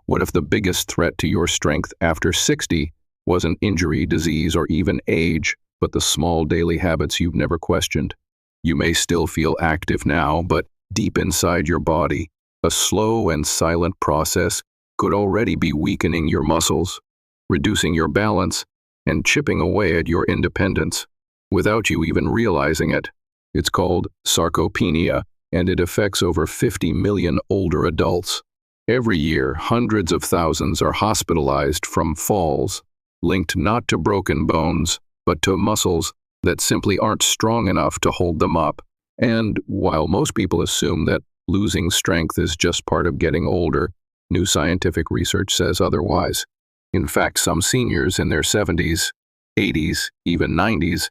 What if the biggest threat to your strength after 60 wasn't injury, disease, or even age, but the small daily habits you've never questioned? You may still feel active now, but deep inside your body, a slow and silent process could already be weakening your muscles, reducing your balance, and chipping away at your independence without you even realizing it. It's called sarcopenia, and it affects over 50 million older adults. Every year, hundreds of thousands are hospitalized from falls, linked not to broken bones, but to muscles that simply aren't strong enough to hold them up. And while most people assume that losing strength is just part of getting older, new scientific research says otherwise. In fact, some seniors in their 70s, 80s, even 90s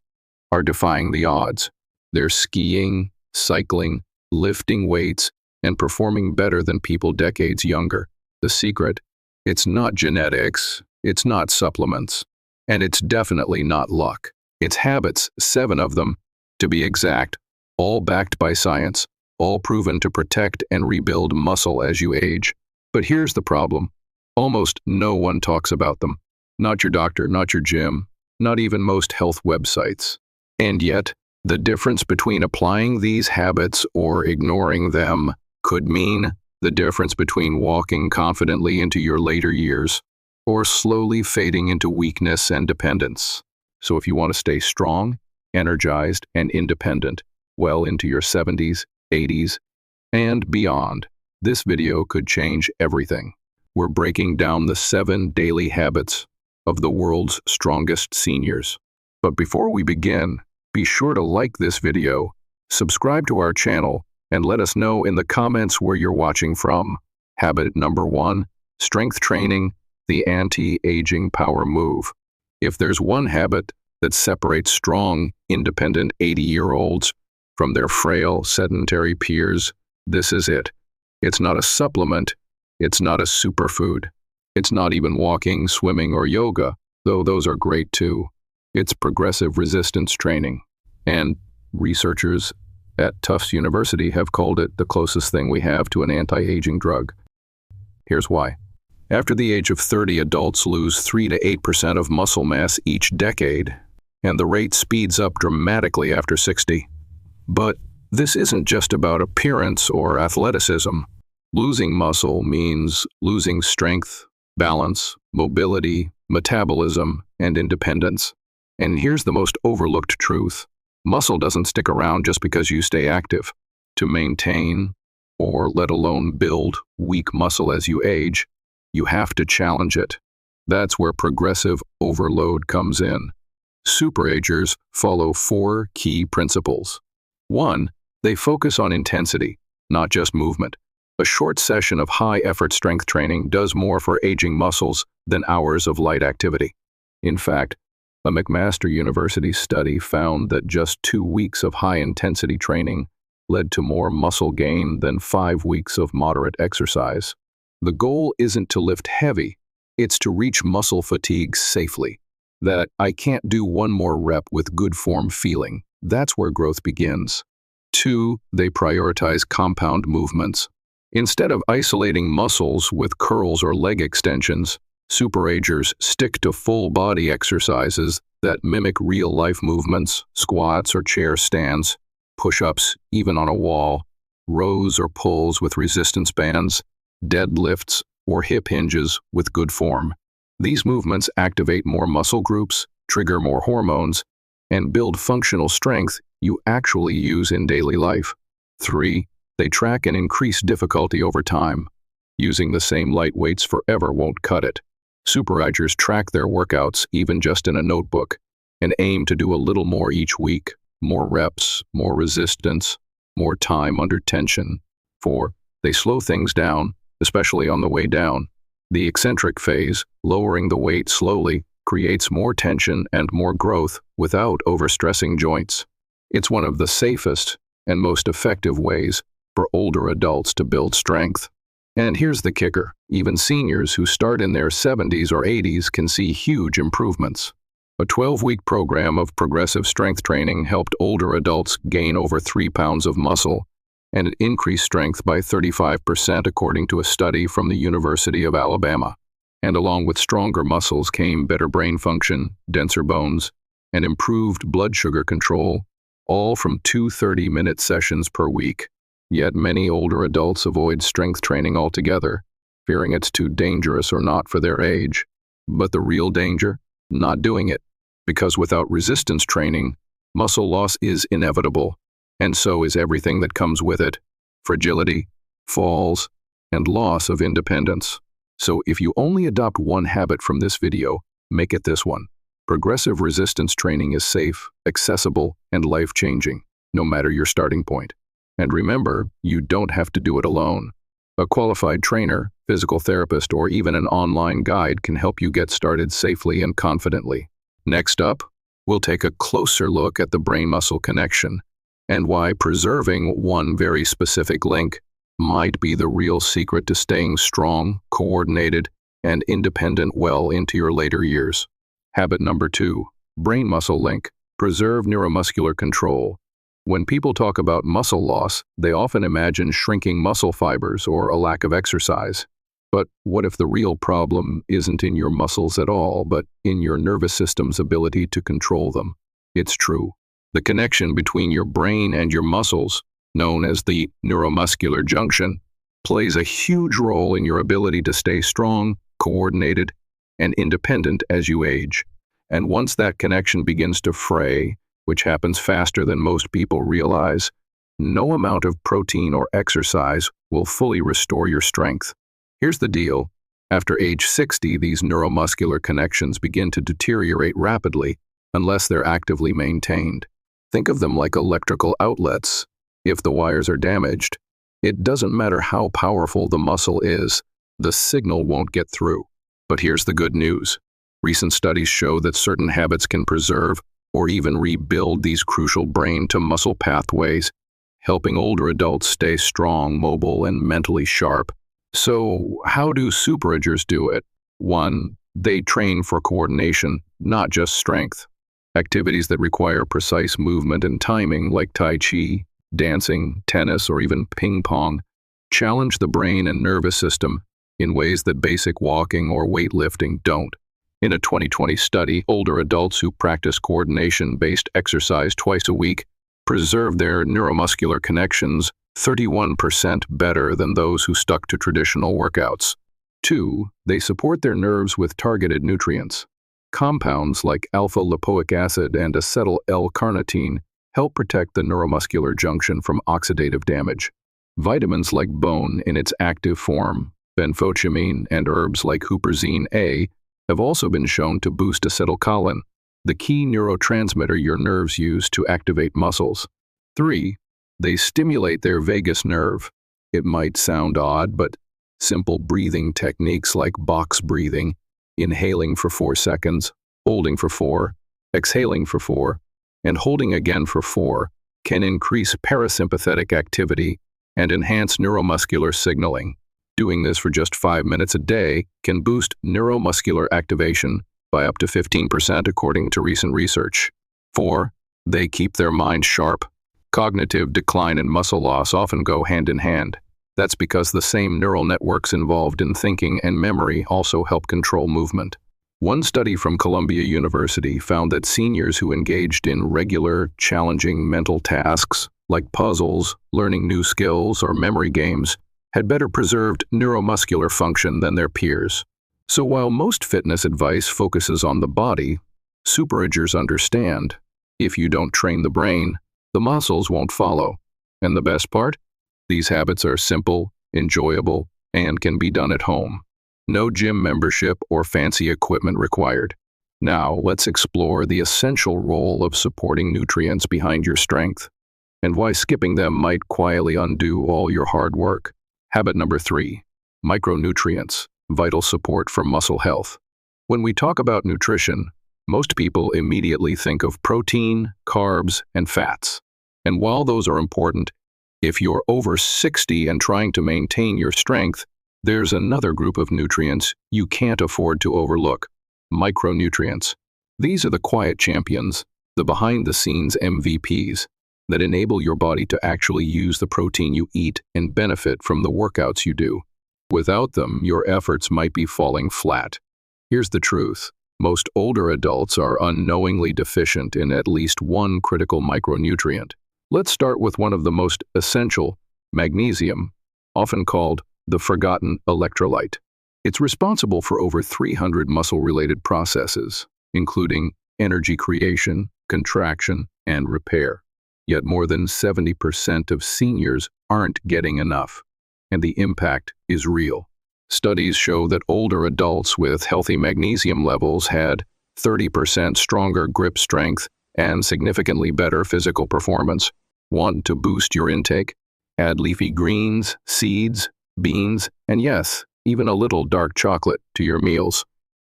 are defying the odds. They're skiing, cycling, lifting weights, and performing better than people decades younger. The secret? It's not genetics, it's not supplements, and it's definitely not luck. It's habits, 7 of them, to be exact, all backed by science, all proven to protect and rebuild muscle as you age. But here's the problem. Almost no one talks about them. Not your doctor, not your gym, not even most health websites. And yet, the difference between applying these habits or ignoring them could mean the difference between walking confidently into your later years or slowly fading into weakness and dependence. So if you want to stay strong, energized, and independent well into your 70s, 80s, and beyond, this video could change everything. We're breaking down the 7 daily habits of the world's strongest seniors. But before we begin, be sure to like this video, subscribe to our channel, and let us know in the comments where you're watching from. Habit number 1, strength training, the anti-aging power move. If there's one habit that separates strong, independent 80-year-olds from their frail, sedentary peers, this is it. It's not a supplement, it's not a superfood. It's not even walking, swimming, or yoga, though those are great too. It's progressive resistance training. And researchers at Tufts University have called it the closest thing we have to an anti-aging drug. Here's why. After the age of 30, adults lose 3 to 8% of muscle mass each decade, and the rate speeds up dramatically after 60. But this isn't just about appearance or athleticism. Losing muscle means losing strength, balance, mobility, metabolism, and independence. And here's the most overlooked truth. Muscle doesn't stick around just because you stay active. To maintain, or let alone build, weak muscle as you age, you have to challenge it. That's where progressive overload comes in. Superagers follow 4 key principles. 1, they focus on intensity, not just movement. A short session of high-effort strength training does more for aging muscles than hours of light activity. In fact, a McMaster University study found that just 2 weeks of high-intensity training led to more muscle gain than 5 weeks of moderate exercise. The goal isn't to lift heavy, it's to reach muscle fatigue safely. That I can't do one more rep with good form feeling. That's where growth begins. 2, they prioritize compound movements. Instead of isolating muscles with curls or leg extensions, superagers stick to full-body exercises that mimic real-life movements, squats or chair stands, push-ups even on a wall, rows or pulls with resistance bands, deadlifts or hip hinges with good form. These movements activate more muscle groups, trigger more hormones, and build functional strength you actually use in daily life. 3, they track and increase difficulty over time. Using the same light weights forever won't cut it. Superagers track their workouts even just in a notebook and aim to do a little more each week. More reps, more resistance, more time under tension. 4, they slow things down, especially on the way down. The eccentric phase, lowering the weight slowly, creates more tension and more growth without overstressing joints. It's one of the safest and most effective ways for older adults to build strength. And here's the kicker. Even seniors who start in their 70s or 80s can see huge improvements. A 12-week program of progressive strength training helped older adults gain over 3 pounds of muscle and it increased strength by 35% according to a study from the University of Alabama. And along with stronger muscles came better brain function, denser bones, and improved blood sugar control, all from 2 30-minute sessions per week. Yet many older adults avoid strength training altogether, fearing it's too dangerous or not for their age. But the real danger? Not doing it. Because without resistance training, muscle loss is inevitable, and so is everything that comes with it: fragility, falls, and loss of independence. So if you only adopt one habit from this video, make it this one. Progressive resistance training is safe, accessible, and life-changing, no matter your starting point. And remember, you don't have to do it alone. A qualified trainer, physical therapist, or even an online guide can help you get started safely and confidently. Next up, we'll take a closer look at the brain-muscle connection and why preserving one very specific link might be the real secret to staying strong, coordinated, and independent well into your later years. Habit number 2, brain-muscle link, preserve neuromuscular control. When people talk about muscle loss, they often imagine shrinking muscle fibers or a lack of exercise. But what if the real problem isn't in your muscles at all, but in your nervous system's ability to control them? It's true. The connection between your brain and your muscles, known as the neuromuscular junction, plays a huge role in your ability to stay strong, coordinated, and independent as you age. And once that connection begins to fray, which happens faster than most people realize, no amount of protein or exercise will fully restore your strength. Here's the deal. After age 60, these neuromuscular connections begin to deteriorate rapidly unless they're actively maintained. Think of them like electrical outlets. If the wires are damaged, it doesn't matter how powerful the muscle is, the signal won't get through. But here's the good news. Recent studies show that certain habits can preserve or even rebuild these crucial brain-to-muscle pathways, helping older adults stay strong, mobile, and mentally sharp. So, how do superagers do it? 1. They train for coordination, not just strength. Activities that require precise movement and timing, like Tai Chi, dancing, tennis, or even ping pong, challenge the brain and nervous system in ways that basic walking or weightlifting don't. In a 2020 study, older adults who practice coordination-based exercise twice a week preserved their neuromuscular connections 31% better than those who stuck to traditional workouts. 2. They support their nerves with targeted nutrients. Compounds like alpha-lipoic acid and acetyl-L-carnitine help protect the neuromuscular junction from oxidative damage. Vitamins like bone in its active form, benfotiamine, and herbs like huperzine A have also been shown to boost acetylcholine, the key neurotransmitter your nerves use to activate muscles. 3. They stimulate their vagus nerve. It might sound odd, but simple breathing techniques like box breathing, inhaling for 4 seconds, holding for 4, exhaling for 4, and holding again for 4, can increase parasympathetic activity and enhance neuromuscular signaling. Doing this for just 5 minutes a day can boost neuromuscular activation by up to 15% according to recent research. 4. They keep their mind sharp. Cognitive decline and muscle loss often go hand in hand. That's because the same neural networks involved in thinking and memory also help control movement. One study from Columbia University found that seniors who engaged in regular, challenging mental tasks, like puzzles, learning new skills, or memory games, had better preserved neuromuscular function than their peers. So while most fitness advice focuses on the body, superagers understand, if you don't train the brain, the muscles won't follow. And the best part? These habits are simple, enjoyable, and can be done at home. No gym membership or fancy equipment required. Now, let's explore the essential role of supporting nutrients behind your strength, and why skipping them might quietly undo all your hard work. Habit number 3, micronutrients, vital support for muscle health. When we talk about nutrition, most people immediately think of protein, carbs, and fats. And while those are important, if you're over 60 and trying to maintain your strength, there's another group of nutrients you can't afford to overlook: micronutrients. These are the quiet champions, the behind-the-scenes MVPs. that enable your body to actually use the protein you eat and benefit from the workouts you do. Without them, your efforts might be falling flat. Here's the truth. Most older adults are unknowingly deficient in at least one critical micronutrient. Let's start with one of the most essential, magnesium, often called the forgotten electrolyte. It's responsible for over 300 muscle-related processes, including energy creation, contraction, and repair. Yet more than 70% of seniors aren't getting enough, and the impact is real. Studies show that older adults with healthy magnesium levels had 30% stronger grip strength and significantly better physical performance. Want to boost your intake? Add leafy greens, seeds, beans, and yes, even a little dark chocolate to your meals.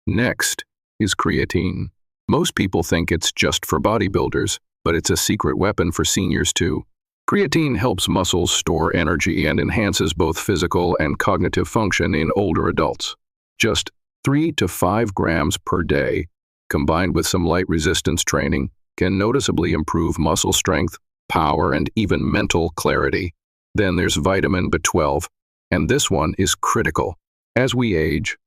Next is creatine. Most people think it's just for bodybuilders, but it's a secret weapon for seniors too. Creatine helps muscles store energy and enhances both physical and cognitive function in older adults. Just 3 to 5 grams per day, combined with some light resistance training, can noticeably improve muscle strength, power, and even mental clarity. Then there's vitamin B12, and this one is critical. As we age,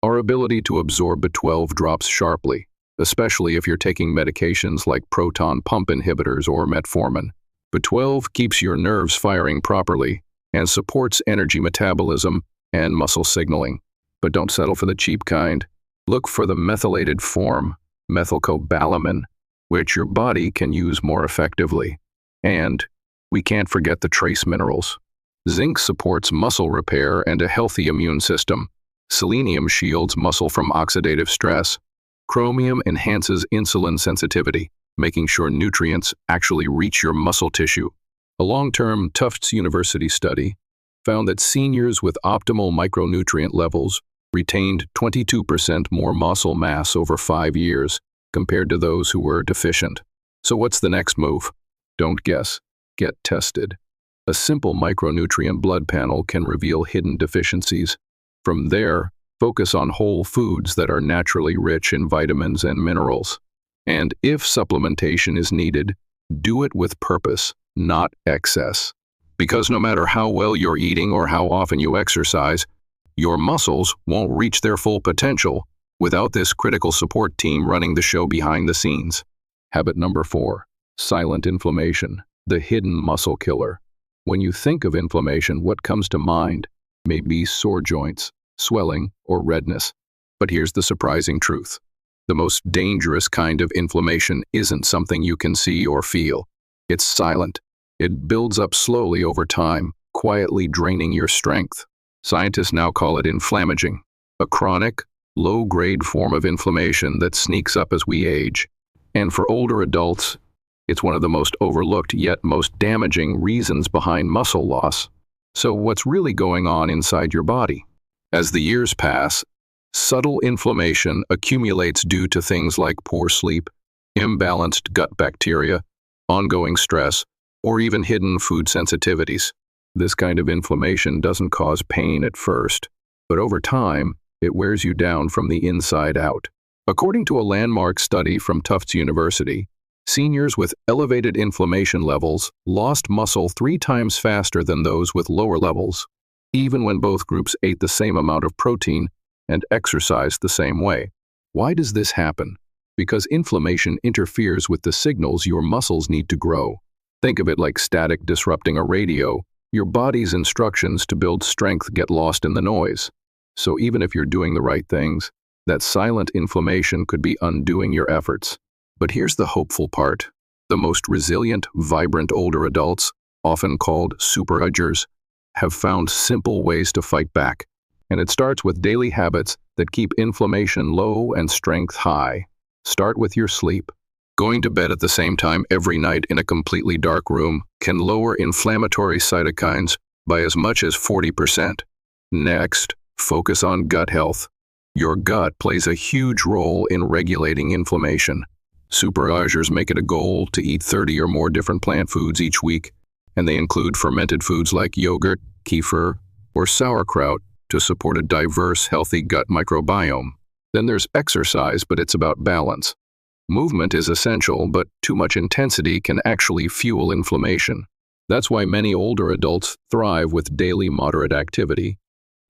our ability to absorb B12 drops sharply, especially if you're taking medications like proton pump inhibitors or metformin. B12 keeps your nerves firing properly and supports energy metabolism and muscle signaling. But don't settle for the cheap kind. Look for the methylated form, methylcobalamin, which your body can use more effectively. And we can't forget the trace minerals. Zinc supports muscle repair and a healthy immune system. Selenium shields muscle from oxidative stress. Chromium enhances insulin sensitivity, making sure nutrients actually reach your muscle tissue. A long-term Tufts University study found that seniors with optimal micronutrient levels retained 22% more muscle mass over 5 years compared to those who were deficient. So what's the next move? Don't guess. Get tested. A simple micronutrient blood panel can reveal hidden deficiencies. From there, focus on whole foods that are naturally rich in vitamins and minerals. And if supplementation is needed, do it with purpose, not excess. Because no matter how well you're eating or how often you exercise, your muscles won't reach their full potential without this critical support team running the show behind the scenes. Habit number 4, silent inflammation, the hidden muscle killer. When you think of inflammation, what comes to mind may be sore joints, swelling, or redness. But here's the surprising truth. The most dangerous kind of inflammation isn't something you can see or feel. It's silent. It builds up slowly over time, quietly draining your strength. Scientists now call it inflammaging, a chronic, low-grade form of inflammation that sneaks up as we age. And for older adults, it's one of the most overlooked yet most damaging reasons behind muscle loss. So what's really going on inside your body? As the years pass, subtle inflammation accumulates due to things like poor sleep, imbalanced gut bacteria, ongoing stress, or even hidden food sensitivities. This kind of inflammation doesn't cause pain at first, but over time, it wears you down from the inside out. According to a landmark study from Tufts University, seniors with elevated inflammation levels lost muscle 3 times faster than those with lower levels, even when both groups ate the same amount of protein and exercised the same way. Why does this happen? Because inflammation interferes with the signals your muscles need to grow. Think of it like static disrupting a radio. Your body's instructions to build strength get lost in the noise. So even if you're doing the right things, that silent inflammation could be undoing your efforts. But here's the hopeful part. The most resilient, vibrant older adults, often called superagers, have found simple ways to fight back. And it starts with daily habits that keep inflammation low and strength high. Start with your sleep. Going to bed at the same time every night in a completely dark room can lower inflammatory cytokines by as much as 40%. Next, focus on gut health. Your gut plays a huge role in regulating inflammation. Superagers make it a goal to eat 30 or more different plant foods each week, and they include fermented foods like yogurt, kefir, or sauerkraut to support a diverse, healthy gut microbiome. Then there's exercise, but it's about balance. Movement is essential, but too much intensity can actually fuel inflammation. That's why many older adults thrive with daily moderate activity,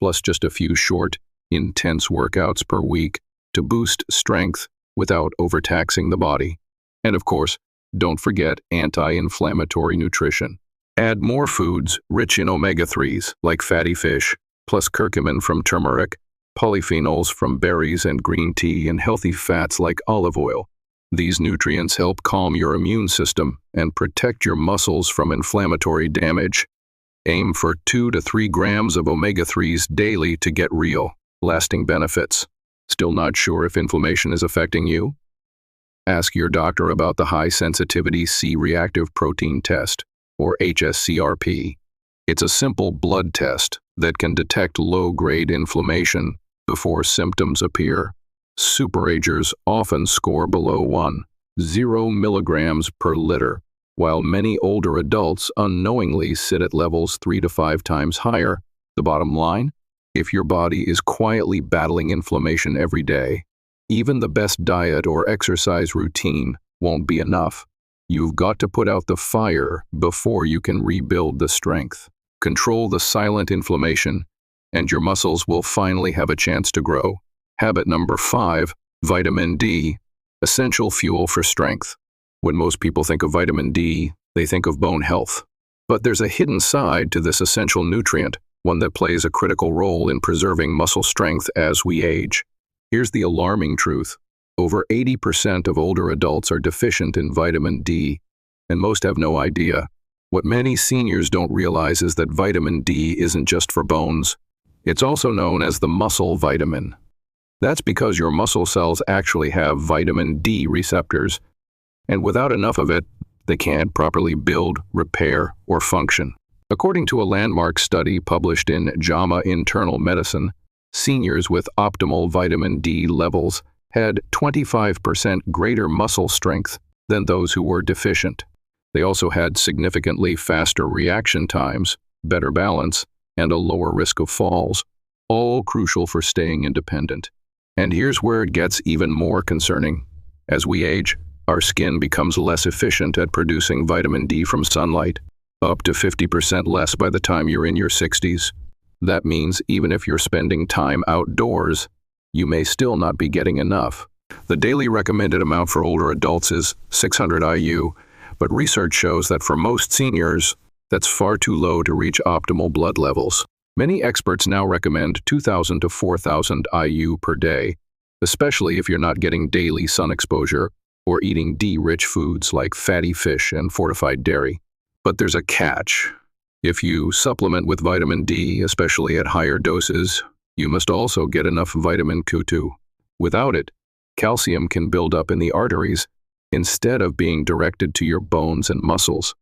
plus just a few short, intense workouts per week to boost strength without overtaxing the body. And of course, don't forget anti-inflammatory nutrition. Add more foods rich in omega-3s like fatty fish, plus curcumin from turmeric, polyphenols from berries and green tea, and healthy fats like olive oil. These nutrients help calm your immune system and protect your muscles from inflammatory damage. Aim for 2 to 3 grams of omega-3s daily to get real, lasting benefits. Still not sure if inflammation is affecting you? Ask your doctor about the high-sensitivity C-reactive protein test, or HSCRP. It's a simple blood test that can detect low-grade inflammation before symptoms appear. Superagers often score below 1.0 milligrams per liter, while many older adults unknowingly sit at levels 3 to 5 times higher. The bottom line? If your body is quietly battling inflammation every day, even the best diet or exercise routine won't be enough. You've got to put out the fire before you can rebuild the strength. Control the silent inflammation, and your muscles will finally have a chance to grow. Habit number 5, vitamin D, essential fuel for strength. When most people think of vitamin D, they think of bone health. But there's a hidden side to this essential nutrient, one that plays a critical role in preserving muscle strength as we age. Here's the alarming truth. Over 80% of older adults are deficient in vitamin D, and most have no idea. What many seniors don't realize is that vitamin D isn't just for bones. It's also known as the muscle vitamin. That's because your muscle cells actually have vitamin D receptors, and without enough of it, they can't properly build, repair, or function. According to a landmark study published in JAMA Internal Medicine, seniors with optimal vitamin D levels had 25% greater muscle strength than those who were deficient. They also had significantly faster reaction times, better balance, and a lower risk of falls, all crucial for staying independent. And here's where it gets even more concerning. As we age, our skin becomes less efficient at producing vitamin D from sunlight, up to 50% less by the time you're in your 60s. That means even if you're spending time outdoors, you may still not be getting enough. The daily recommended amount for older adults is 600 IU, but research shows that for most seniors, that's far too low to reach optimal blood levels. Many experts now recommend 2,000 to 4,000 IU per day, especially if you're not getting daily sun exposure or eating D-rich foods like fatty fish and fortified dairy. But there's a catch. If you supplement with vitamin D, especially at higher doses, you must also get enough vitamin Q2. Without it, calcium can build up in the arteries instead of being directed to your bones and muscles,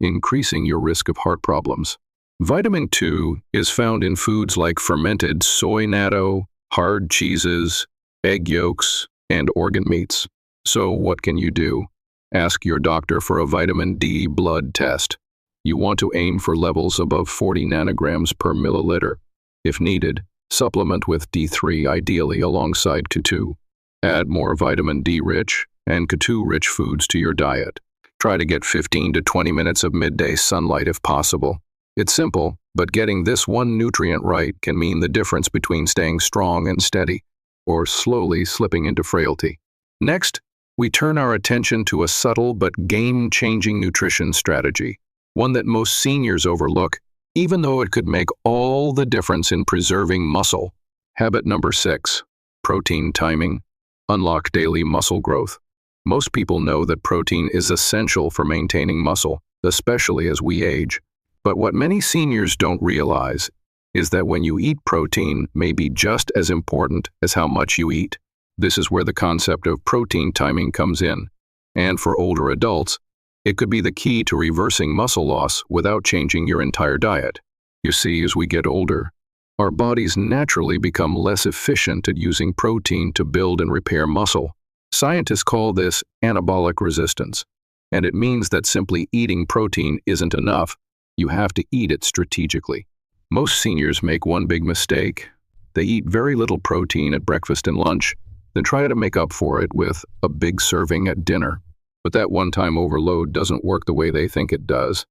increasing your risk of heart problems. Vitamin 2 is found in foods like fermented soy natto, hard cheeses, egg yolks, and organ meats. So what can you do? Ask your doctor for a vitamin D blood test. You want to aim for levels above 40 nanograms per milliliter. If needed, supplement with D3 ideally alongside Q2. Add more vitamin D-rich and Q2-rich foods to your diet. Try to get 15 to 20 minutes of midday sunlight if possible. It's simple, but getting this one nutrient right can mean the difference between staying strong and steady, or slowly slipping into frailty. Next, we turn our attention to a subtle but game-changing nutrition strategy, one that most seniors overlook, even though it could make all the difference in preserving muscle. Habit number 6, protein timing. Unlock daily muscle growth. Most people know that protein is essential for maintaining muscle, especially as we age. But what many seniors don't realize is that when you eat protein may be just as important as how much you eat. This is where the concept of protein timing comes in. And for older adults, it could be the key to reversing muscle loss without changing your entire diet. You see, as we get older, our bodies naturally become less efficient at using protein to build and repair muscle. Scientists call this anabolic resistance, and it means that simply eating protein isn't enough. You have to eat it strategically. Most seniors make one big mistake. They eat very little protein at breakfast and lunch, then try to make up for it with a big serving at dinner. But that one-time overload doesn't work the way they think it does.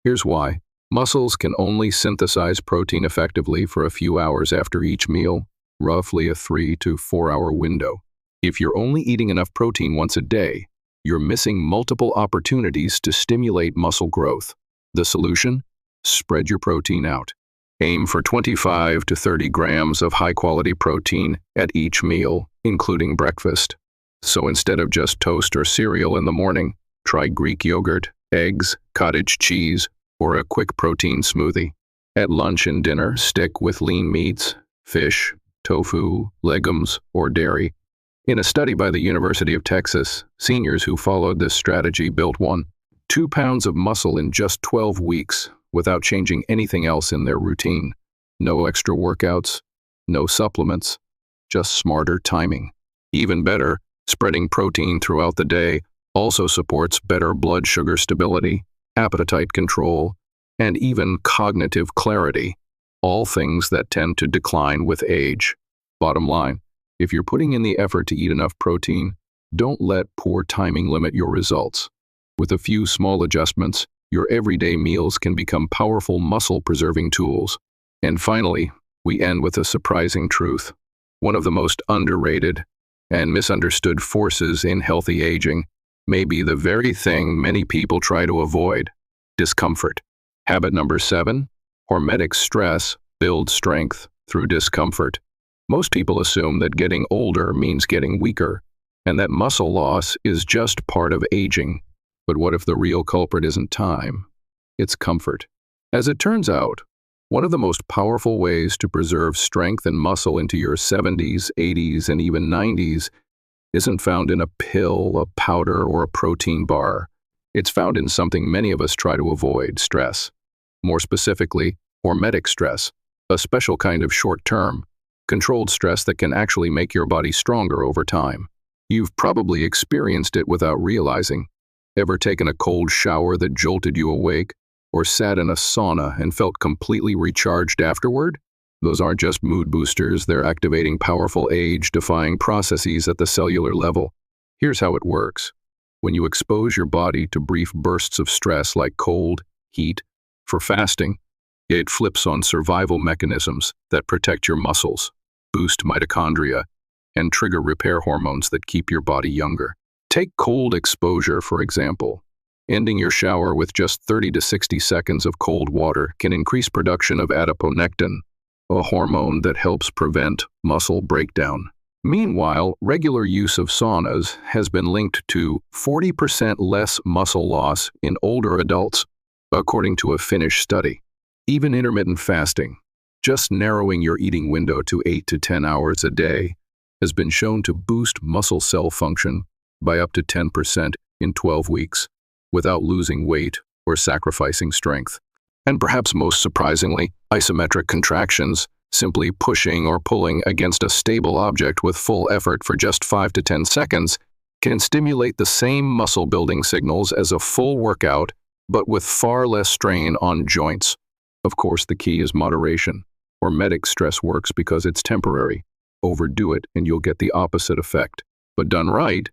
Here's why. Muscles can only synthesize protein effectively for a few hours after each meal, roughly a 3 to 4 hour window. If you're only eating enough protein once a day, you're missing multiple opportunities to stimulate muscle growth. The solution? Spread your protein out. Aim for 25 to 30 grams of high-quality protein at each meal, including breakfast. So instead of just toast or cereal in the morning, try Greek yogurt, eggs, cottage cheese, or a quick protein smoothie. At lunch and dinner, stick with lean meats, fish, tofu, legumes, or dairy. In a study by the University of Texas, seniors who followed this strategy built 2 pounds of muscle in just 12 weeks without changing anything else in their routine. No extra workouts, no supplements, just smarter timing. Even better, spreading protein throughout the day also supports better blood sugar stability, appetite control, and even cognitive clarity, all things that tend to decline with age. Bottom line, if you're putting in the effort to eat enough protein, don't let poor timing limit your results. With a few small adjustments, your everyday meals can become powerful muscle-preserving tools. And finally, we end with a surprising truth. One of the most underrated and misunderstood forces in healthy aging may be the very thing many people try to avoid: discomfort. Habit number 7, hormetic stress builds strength through discomfort. Most people assume that getting older means getting weaker, and that muscle loss is just part of aging. But what if the real culprit isn't time? It's comfort. As it turns out, one of the most powerful ways to preserve strength and muscle into your 70s, 80s, and even 90s isn't found in a pill, a powder, or a protein bar. It's found in something many of us try to avoid: stress. More specifically, hormetic stress, a special kind of short-term, controlled stress that can actually make your body stronger over time. You've probably experienced it without realizing. Ever taken a cold shower that jolted you awake, or sat in a sauna and felt completely recharged afterward? Those aren't just mood boosters, they're activating powerful age-defying processes at the cellular level. Here's how it works. When you expose your body to brief bursts of stress like cold, heat, for fasting, it flips on survival mechanisms that protect your muscles, boost mitochondria, and trigger repair hormones that keep your body younger. Take cold exposure, for example. Ending your shower with just 30 to 60 seconds of cold water can increase production of adiponectin, a hormone that helps prevent muscle breakdown. Meanwhile, regular use of saunas has been linked to 40% less muscle loss in older adults, according to a Finnish study. Even intermittent fasting, just narrowing your eating window to 8 to 10 hours a day, has been shown to boost muscle cell function by up to 10% in 12 weeks, without losing weight or sacrificing strength. And perhaps most surprisingly, isometric contractions, simply pushing or pulling against a stable object with full effort for just 5 to 10 seconds, can stimulate the same muscle-building signals as a full workout, but with far less strain on joints. Of course, the key is moderation. Hormetic stress works because it's temporary. Overdo it and you'll get the opposite effect. But done right,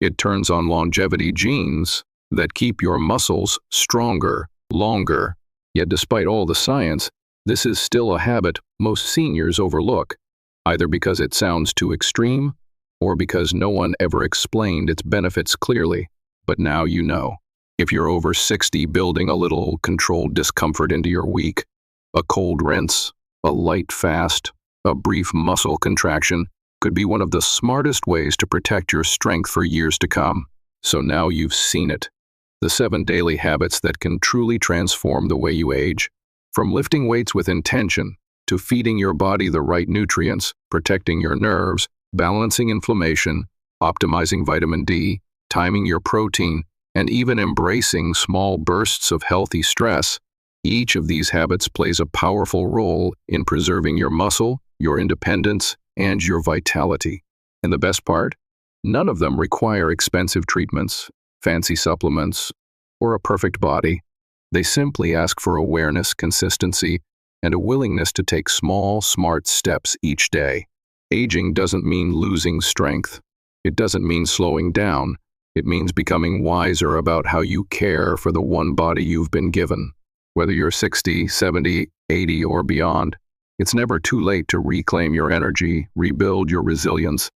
it turns on longevity genes that keep your muscles stronger, longer. Yet despite all the science, this is still a habit most seniors overlook, either because it sounds too extreme or because no one ever explained its benefits clearly. But now you know. If you're over 60, building a little controlled discomfort into your week, a cold rinse, a light fast, a brief muscle contraction could be one of the smartest ways to protect your strength for years to come. So now you've seen it. The 7 daily habits that can truly transform the way you age. From lifting weights with intention, to feeding your body the right nutrients, protecting your nerves, balancing inflammation, optimizing vitamin D, timing your protein, and even embracing small bursts of healthy stress, each of these habits plays a powerful role in preserving your muscle, your independence, and your vitality. And the best part? None of them require expensive treatments, fancy supplements, or a perfect body. They simply ask for awareness, consistency, and a willingness to take small, smart steps each day. Aging doesn't mean losing strength. It doesn't mean slowing down. It means becoming wiser about how you care for the one body you've been given. Whether you're 60, 70, 80, or beyond, it's never too late to reclaim your energy, rebuild your resilience,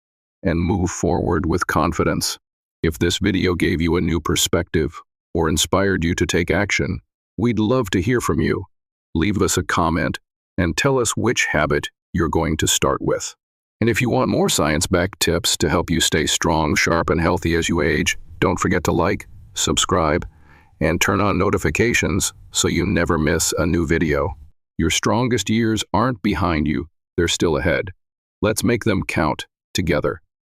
and move forward with confidence. If this video gave you a new perspective or inspired you to take action, we'd love to hear from you. Leave us a comment and tell us which habit you're going to start with. And if you want more science-backed tips to help you stay strong, sharp, and healthy as you age, don't forget to like, subscribe, and turn on notifications so you never miss a new video. Your strongest years aren't behind you, they're still ahead. Let's make them count together.